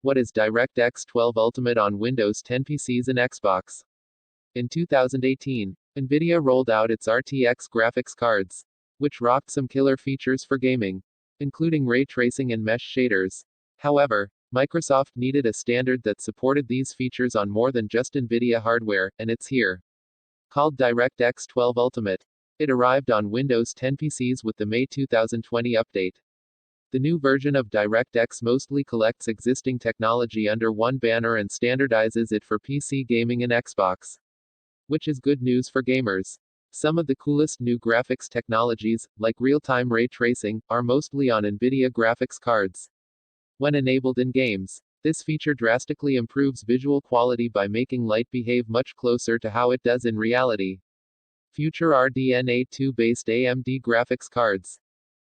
What is DirectX 12 Ultimate on Windows 10 PCs and Xbox? In 2018, Nvidia rolled out its RTX graphics cards, which rocked some killer features for gaming, including ray tracing and mesh shaders. However, Microsoft needed a standard that supported these features on more than just Nvidia hardware, and it's here. Called DirectX 12 Ultimate. It arrived on Windows 10 PCs with the May 2020 update. The new version of DirectX mostly collects existing technology under one banner and standardizes it for PC gaming and Xbox, which is good news for gamers. Some of the coolest new graphics technologies, like real-time ray tracing, are mostly on Nvidia graphics cards. When enabled in games, this feature drastically improves visual quality by making light behave much closer to how it does in reality. Future RDNA 2-based AMD graphics cards,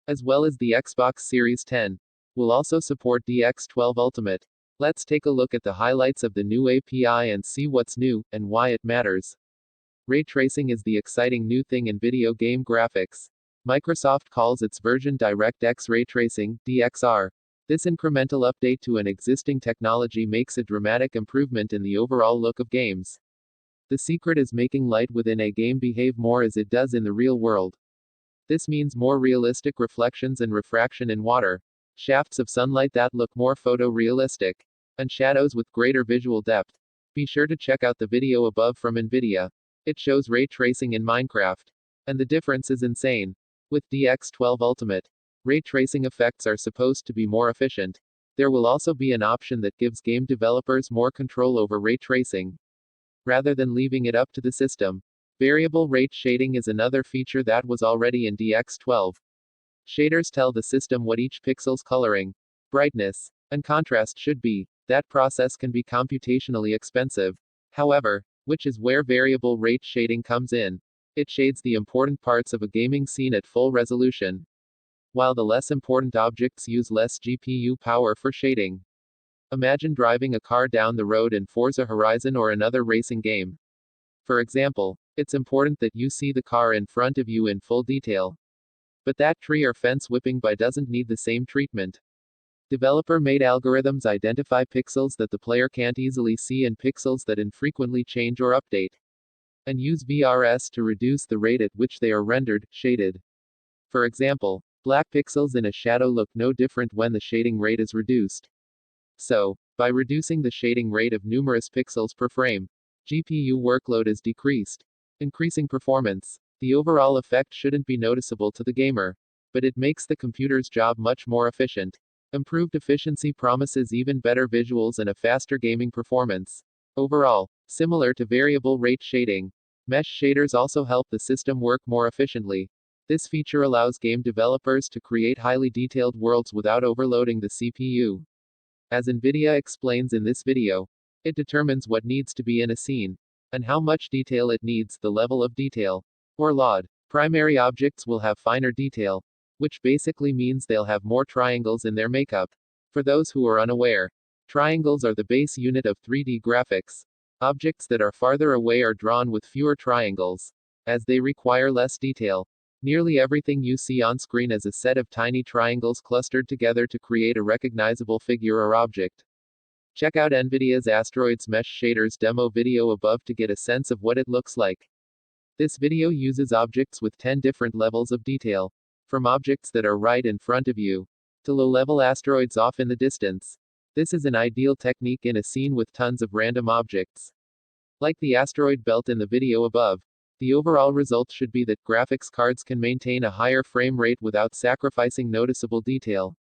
as well as the Xbox Series 10, will also support DX12 Ultimate. Let's take a look at the highlights of the new API and see what's new, and why it matters. Ray tracing is the exciting new thing in video game graphics. Microsoft calls its version DirectX Ray Tracing, DXR. This incremental update to an existing technology makes a dramatic improvement in the overall look of games. The secret is making light within a game behave more as it does in the real world. This means more realistic reflections and refraction in water, shafts of sunlight that look more photorealistic, and shadows with greater visual depth. Be sure to check out the video above from Nvidia. It shows ray tracing in Minecraft. And the difference is insane. With DX12 Ultimate, ray tracing effects are supposed to be more efficient. There will also be an option that gives game developers more control over ray tracing, rather than leaving it up to the system. Variable rate shading is another feature that was already in DX12. Shaders tell the system what each pixel's coloring, brightness, and contrast should be. That process can be computationally expensive. However, which is where variable rate shading comes in. It shades the important parts of a gaming scene at full resolution, while the less important objects use less GPU power for shading. Imagine driving a car down the road in Forza Horizon or another racing game. For example, it's important that you see the car in front of you in full detail. But that tree or fence whipping by doesn't need the same treatment. Developer-made algorithms identify pixels that the player can't easily see and pixels that infrequently change or update, and use VRS to reduce the rate at which they are rendered, shaded. For example, black pixels in a shadow look no different when the shading rate is reduced. So, by reducing the shading rate of numerous pixels per frame, GPU workload is decreased, increasing performance. The overall effect shouldn't be noticeable to the gamer, but it makes the computer's job much more efficient. Improved efficiency promises even better visuals and a faster gaming performance. Overall, similar to variable rate shading, mesh shaders also help the system work more efficiently. This feature allows game developers to create highly detailed worlds without overloading the CPU. As Nvidia explains in this video, it determines what needs to be in a scene, and how much detail it needs, the level of detail, or LOD. Primary objects will have finer detail, which basically means they'll have more triangles in their makeup. For those who are unaware, triangles are the base unit of 3D graphics. Objects that are farther away are drawn with fewer triangles, as they require less detail. Nearly everything you see on screen is a set of tiny triangles clustered together to create a recognizable figure or object. Check out Nvidia's Asteroids Mesh Shaders demo video above to get a sense of what it looks like. This video uses objects with 10 different levels of detail, from objects that are right in front of you, to low-level asteroids off in the distance. This is an ideal technique in a scene with tons of random objects. Like the asteroid belt in the video above, the overall result should be that graphics cards can maintain a higher frame rate without sacrificing noticeable detail,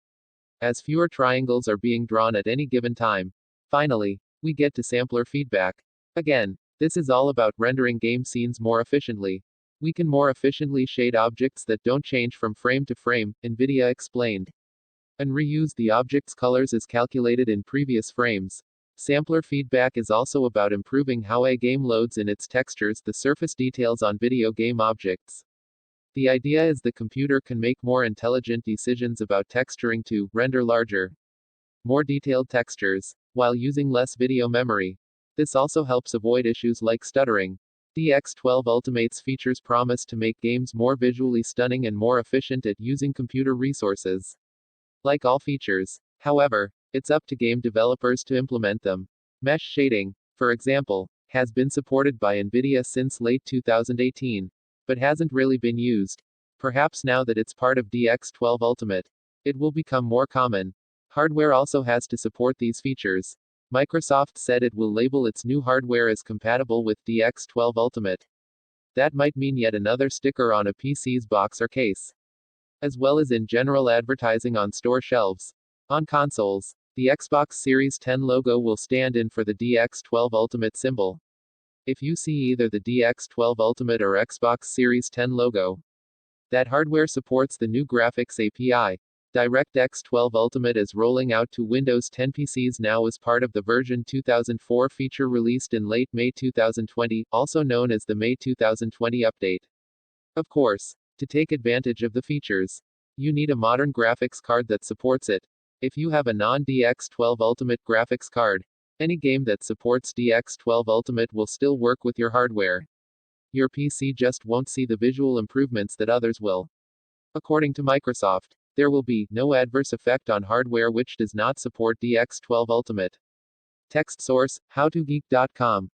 as fewer triangles are being drawn at any given time. Finally, we get to sampler feedback. Again, this is all about rendering game scenes more efficiently. We can more efficiently shade objects that don't change from frame to frame, Nvidia explained, and reuse the object's colors as calculated in previous frames. Sampler feedback is also about improving how a game loads in its textures, the surface details on video game objects. The idea is the computer can make more intelligent decisions about texturing to render larger, more detailed textures, while using less video memory. This also helps avoid issues like stuttering. DX12 Ultimate's features promise to make games more visually stunning and more efficient at using computer resources. Like all features, however, It's up to game developers to implement them. Mesh shading, for example, has been supported by Nvidia since late 2018, but hasn't really been used. Perhaps now that it's part of DX12 Ultimate, it will become more common. Hardware also has to support these features. Microsoft said it will label its new hardware as compatible with DX12 Ultimate. That might mean yet another sticker on a PC's box or case, as well as in general advertising on store shelves. On consoles, the Xbox Series 10 logo will stand in for the DX12 Ultimate symbol. If you see either the DX12 Ultimate or Xbox Series 10 logo, that hardware supports the new graphics API. DirectX 12 Ultimate is rolling out to Windows 10 PCs now as part of the version 2004 feature released in late May 2020, also known as the May 2020 update. Of course, to take advantage of the features, you need a modern graphics card that supports it. If you have a non-DX12 Ultimate graphics card, any game that supports DX12 Ultimate will still work with your hardware. Your PC just won't see the visual improvements that others will. According to Microsoft, there will be no adverse effect on hardware which does not support DX12 Ultimate. Text source, howtogeek.com.